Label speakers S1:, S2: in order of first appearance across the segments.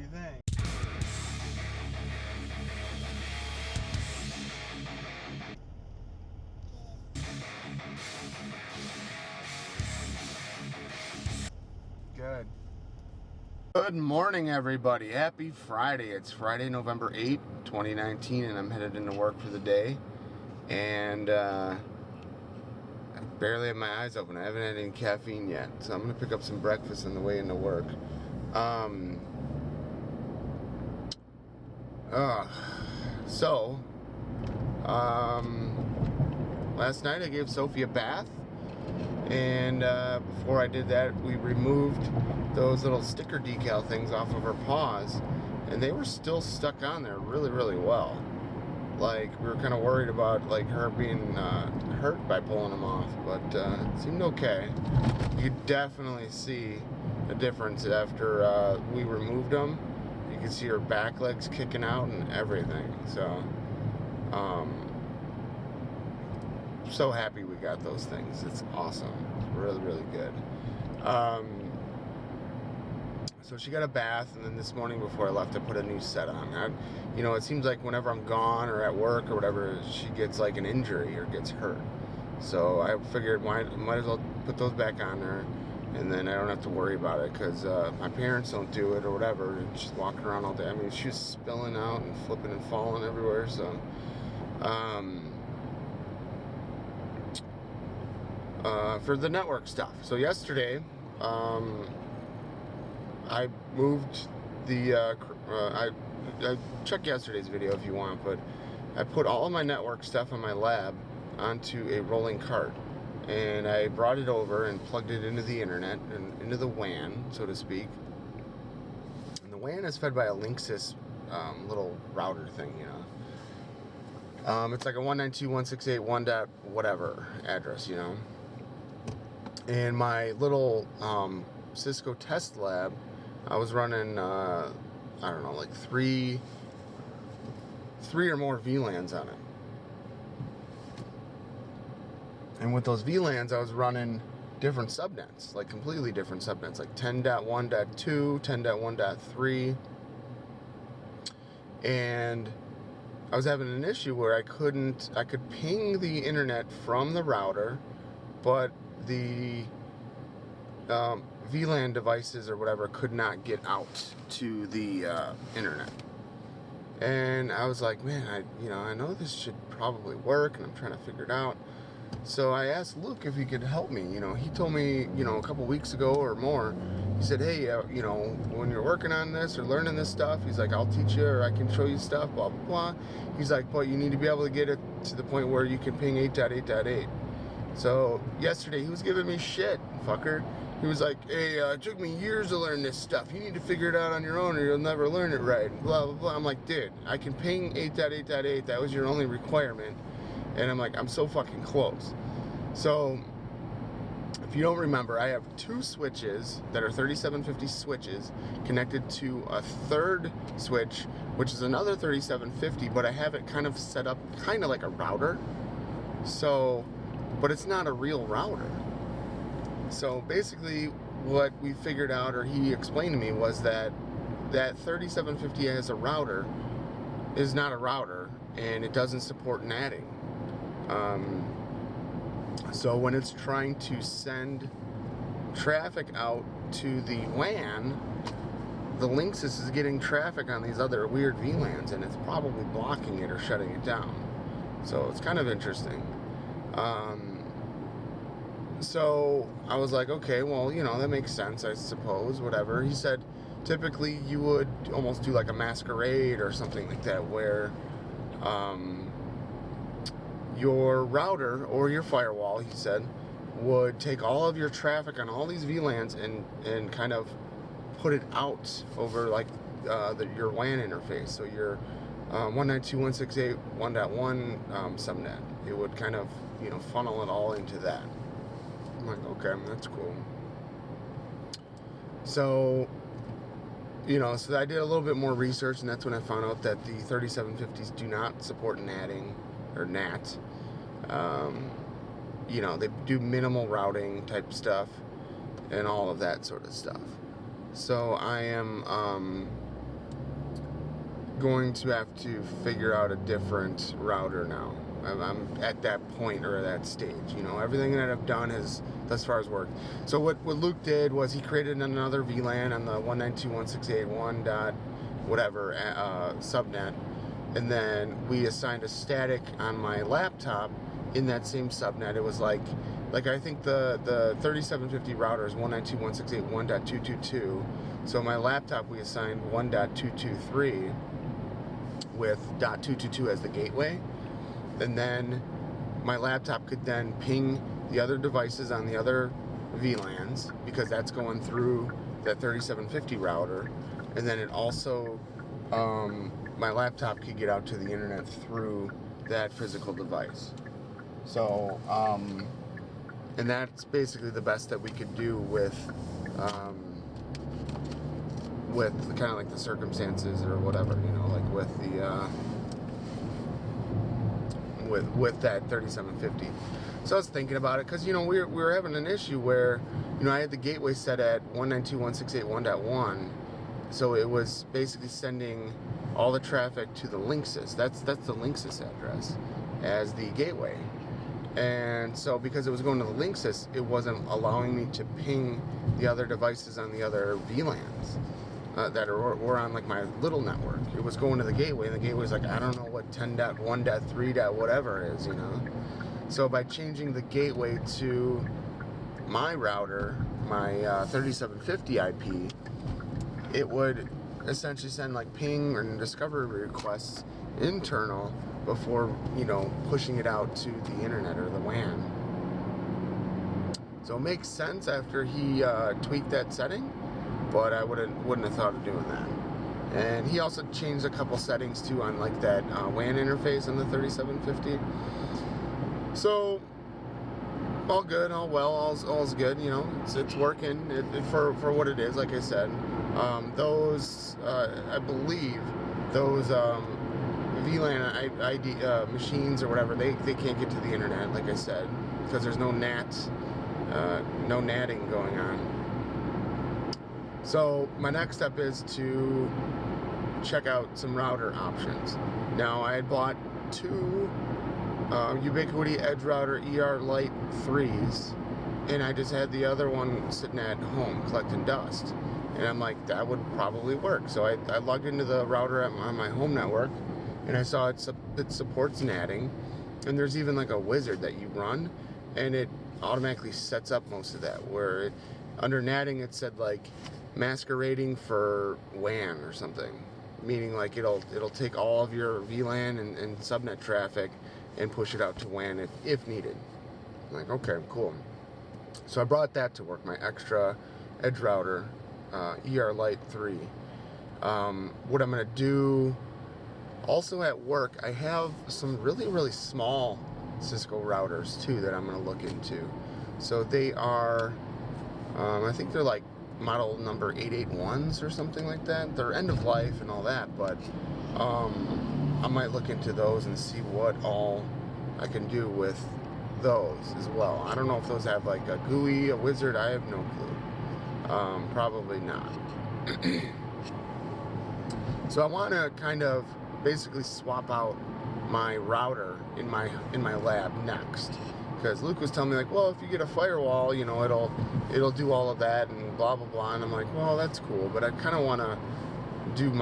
S1: everything. Good. Good morning, everybody. Happy Friday. It's Friday, November 8th, 2019, and I'm headed into work for the day. And I barely have my eyes open. I haven't had any caffeine yet, so I'm going to pick up some breakfast on the way into work. Last night I gave Sophie a bath, and before I did that, we removed those little sticker decal things off of her paws, and they were still stuck on there really, really well. Like, we were kind of worried about like her being hurt by pulling them off, but it seemed okay. You could definitely see a difference after we removed them. You can see her back legs kicking out and everything. So happy we got those things. It's awesome. It's really, really good. So she got a bath, and then this morning before I left, I put a new set on. It seems like whenever I'm gone or at work or whatever, she gets like an injury or gets hurt. So I figured might as well put those back on there, and then I don't have to worry about it, because my parents don't do it or whatever. And she's walking around all day. I mean, she was spilling out and flipping and falling everywhere. So, for the network stuff. So yesterday, I moved the, I check yesterday's video if you want, but I put all of my network stuff on my lab onto a rolling cart, and I brought it over and plugged it into the internet, and into the WAN, so to speak. And the WAN is fed by a Linksys little router thing, it's like a 192.168.1 dot whatever address, And my little Cisco test lab, I was running, I don't know, like three or more VLANs on it. And with those VLANs, I was running different subnets, like completely different subnets, like 10.1.2, 10.1.3. And I was having an issue where I could ping the internet from the router, but the VLAN devices or whatever could not get out to the internet. And I was like, man, I know this should probably work, and I'm trying to figure it out. So I asked Luke if he could help me. He told me, a couple weeks ago or more, he said, hey, when you're working on this or learning this stuff, he's like, I'll teach you, or I can show you stuff, blah, blah, blah. He's like, but you need to be able to get it to the point where you can ping 8.8.8. So yesterday he was giving me shit, fucker. He was like, hey, it took me years to learn this stuff. You need to figure it out on your own or you'll never learn it right. And blah, blah, blah. I'm like, dude, I can ping 8.8.8. That was your only requirement. And I'm like, I'm so fucking close. So, if you don't remember, I have two switches that are 3750 switches connected to a third switch, which is another 3750, but I have it kind of set up kind of like a router. So, but it's not a real router. So basically what we figured out, or he explained to me, was that 3750 as a router is not a router, and it doesn't support NATing. So when it's trying to send traffic out to the WAN, the Linksys is getting traffic on these other weird VLANs, and it's probably blocking it or shutting it down. So it's kind of interesting. So I was like, okay, well, that makes sense, I suppose, whatever. He said, typically you would almost do like a masquerade or something like that, where your router or your firewall, he said, would take all of your traffic on all these VLANs and kind of put it out over like your WAN interface. So your 192.168.1.1 subnet, it would kind of funnel it all into that. I'm like, okay, that's cool. So so I did a little bit more research, and that's when I found out that the 3750s do not support NATing or NAT. They do minimal routing type stuff and all of that sort of stuff. So I am going to have to figure out a different router now. I'm at that point or that stage. You know, everything that I've done has thus far has worked. So what Luke did was he created another VLAN on the 192.168.1 dot whatever subnet, and then we assigned a static on my laptop in that same subnet. It was like I think the 3750 router is 192.168.1.222. So my laptop we assigned 1.223 with .222 as the gateway, and then my laptop could then ping the other devices on the other VLANs because that's going through that 3750 router, and then it also my laptop could get out to the internet through that physical device. So and that's basically the best that we could do with kind of like the circumstances or whatever, you know, like with the with that 3750. So I was thinking about it because, you know, we were having an issue where, you know, I had the gateway set at 192.168.1.1, so it was basically sending all the traffic to the Linksys. That's the Linksys address as the gateway. And so because it was going to the Linksys, it wasn't allowing me to ping the other devices on the other VLANs that were on like my little network. It was going to the gateway, and the gateway was like, I don't know what 10.1.3. whatever it is, you know. So by changing the gateway to my router, my 3750 IP, it would essentially send like ping and discovery requests internal before, you know, pushing it out to the internet or the WAN. So it makes sense after he tweaked that setting, but I wouldn't have thought of doing that. And he also changed a couple settings too on like that WAN interface on the 3750. So all good, all well, all's good. You know, it's working for what it is. Like I said, those I believe those VLAN ID machines or whatever, they can't get to the internet. Like I said, because there's no NAT. No natting going on. So my next step is to check out some router options. Now I had bought two Ubiquiti Edge Router ER Lite 3s, and I just had the other one sitting at home collecting dust. And I'm like, that would probably work. So I logged into the router on my home network, and I saw it supports natting, and there's even like a wizard that you run, and it automatically sets up most of that, where under natting it said like masquerading for WAN or something, meaning like it'll take all of your VLAN and subnet traffic and push it out to WAN if needed. I'm like, okay, cool. So I brought that to work, my extra Edge Router ER Lite 3. What I'm going to do also at work, I have some really small Cisco routers too that I'm going to look into. So they are, I think they're like model number 881s or something like that. They're end of life and all that, but I might look into those and see what all I can do with those as well. I don't know if those have like a GUI, a wizard, I have no clue. Probably not. So I want to kind of basically swap out my router in my lab next, because Luke was telling me like, well, if you get a firewall, you know, it'll do all of that and blah blah blah, and I'm like, well, that's cool, but I kind of want to do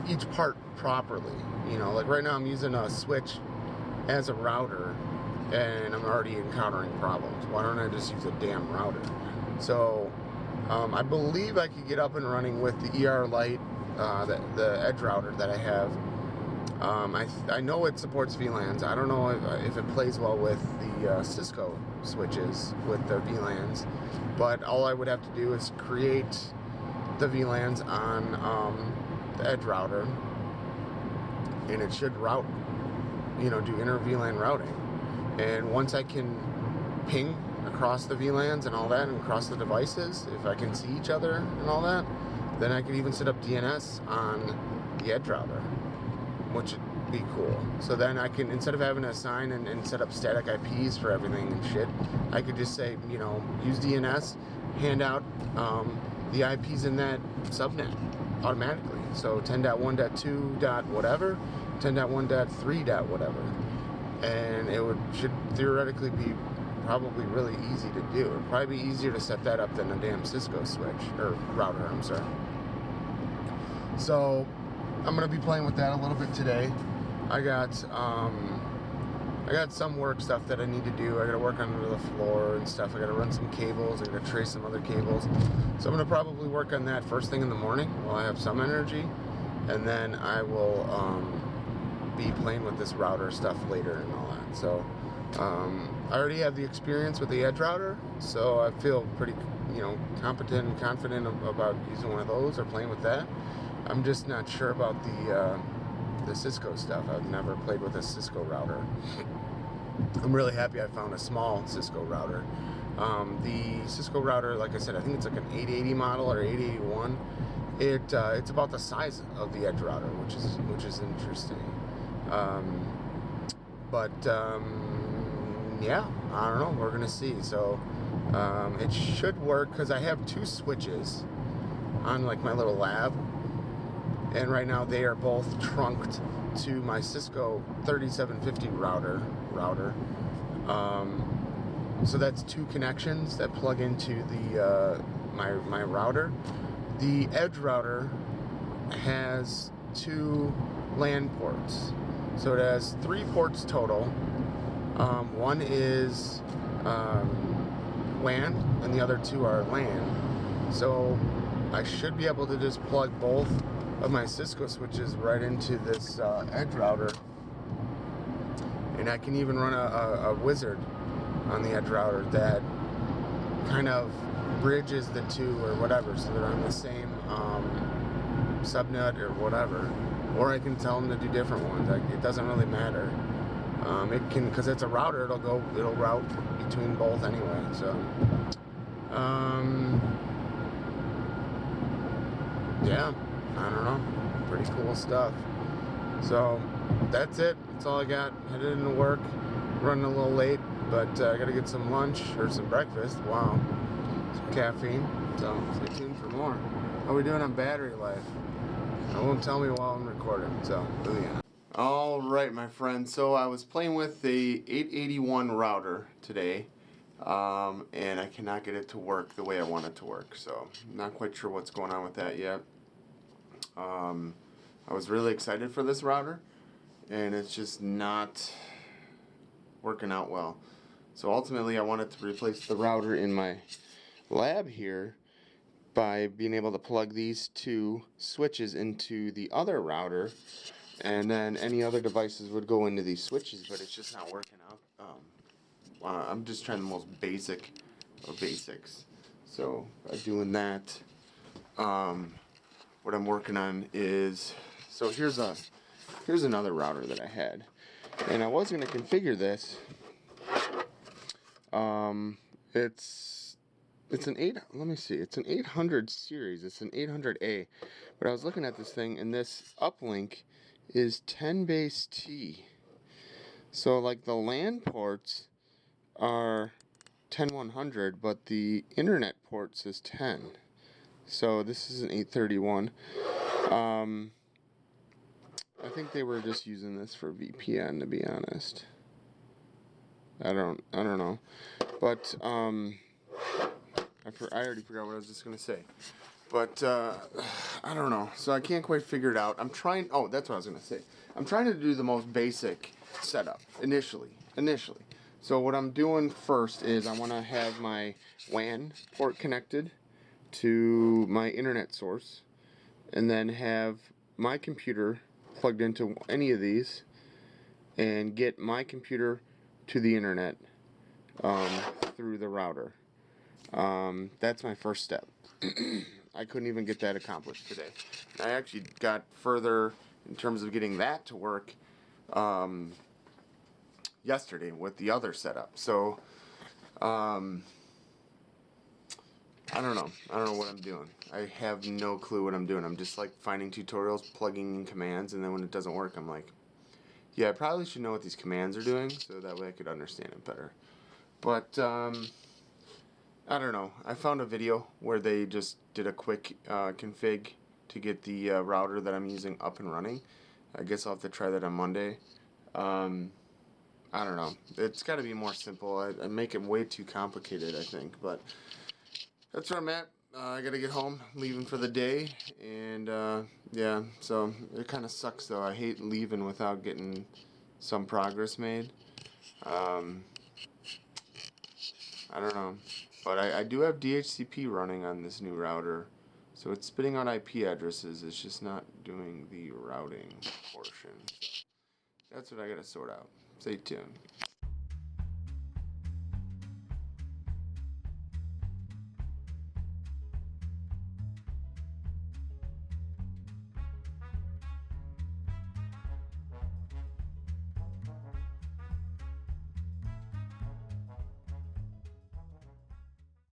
S1: each part properly, you know. Like right now I'm using a switch as a router and I'm already encountering problems. Why don't I just use a damn router? So I believe I could get up and running with the ER Lite, the Edge router that I have. I know it supports VLANs. I don't know if it plays well with the Cisco switches with their VLANs, but all I would have to do is create the VLANs on the Edge router, and it should route, you know, do inter VLAN routing. And once I can ping across the VLANs and all that, and across the devices, if I can see each other and all that, then I could even set up DNS on the Edge router, which would be cool. So then I can, instead of having to assign and set up static IPs for everything and shit, I could just say, use DNS, hand out the IPs in that subnet, automatically. So 10.1.2 dot whatever, 10.1.3 dot whatever, and it should theoretically be probably really easy to do. It'd probably be easier to set that up than a damn Cisco switch or router. I'm sorry. So I'm gonna be playing with that a little bit today. I got some work stuff that I need to do. I gotta work under the floor and stuff. I gotta run some cables. I gotta trace some other cables. So I'm gonna probably work on that first thing in the morning while I have some energy, and then I will be playing with this router stuff later and all that. So I already have the experience with the edge router, so I feel pretty, competent and confident about using one of those or playing with that. I'm just not sure about the Cisco stuff. I've never played with a Cisco router. I'm really happy I found a small Cisco router. The Cisco router, like I said, I think it's like an 880 model or 881. It's about the size of the edge router, which is interesting. Yeah, I don't know. We're gonna see. So it should work because I have two switches on like my little lab. And right now they are both trunked to my Cisco 3750 router. So that's two connections that plug into the my router. The edge router has two LAN ports. So it has 3 ports total. One is WAN and the other 2 are LAN. So I should be able to just plug both of my Cisco switches right into this edge router, and I can even run a wizard on the edge router that kind of bridges the two or whatever, so they're on the same subnet or whatever, or I can tell them to do different ones. It doesn't really matter. It can, because it's a router, it'll route between both anyway. So yeah, I don't know. Pretty cool stuff. So that's it. That's all I got. Headed into work. Running a little late, but I gotta get some lunch or some breakfast. Wow. Some caffeine. So stay tuned for more. How are we doing on battery life? It won't tell me while I'm recording. So, yeah. Alright, my friends. So I was playing with the 881 router today. And I cannot get it to work the way I want it to work. So I'm not quite sure what's going on with that yet. I was really excited for this router, and it's just not working out well. So ultimately I wanted to replace the router in my lab here by being able to plug these two switches into the other router, and then any other devices would go into these switches, but it's just not working out. I'm just trying the most basic of basics. So by doing that, what I'm working on is, so here's another router that I had, and I was going to configure this. It's an it's an 800 series. It's an 800A, but I was looking at this thing, and this uplink is 10 base T. So like the LAN ports are 10100, but the internet port says 10. So this is an 831. I think they were just using this for VPN, to be honest. I don't know. But I already forgot what I was just gonna say. But I don't know. So I can't quite figure it out. I'm trying. Oh, that's what I was gonna say. I'm trying to do the most basic setup initially. So what I'm doing first is I want to have my WAN port connected to my internet source, and then have my computer plugged into any of these, and get my computer to the internet through the router. That's my first step. I couldn't even get that accomplished today. I actually got further in terms of getting that to work yesterday with the other setup. So I don't know what I'm doing. I have no clue what I'm doing. I'm just like finding tutorials, plugging in commands, and then when it doesn't work, I'm like, yeah, I probably should know what these commands are doing, so that way I could understand it better. But I don't know. I found a video where they just did a quick config to get the router that I'm using up and running. I guess I'll have to try that on Monday. I don't know. It's got to be more simple. I make it way too complicated, I think. But that's where I'm at. I got to get home, leaving for the day. And yeah, so it kind of sucks though. I hate leaving without getting some progress made. I don't know. But I do have DHCP running on this new router. So it's spitting out IP addresses. It's just not doing the routing portion. That's what I got to sort out. Stay tuned.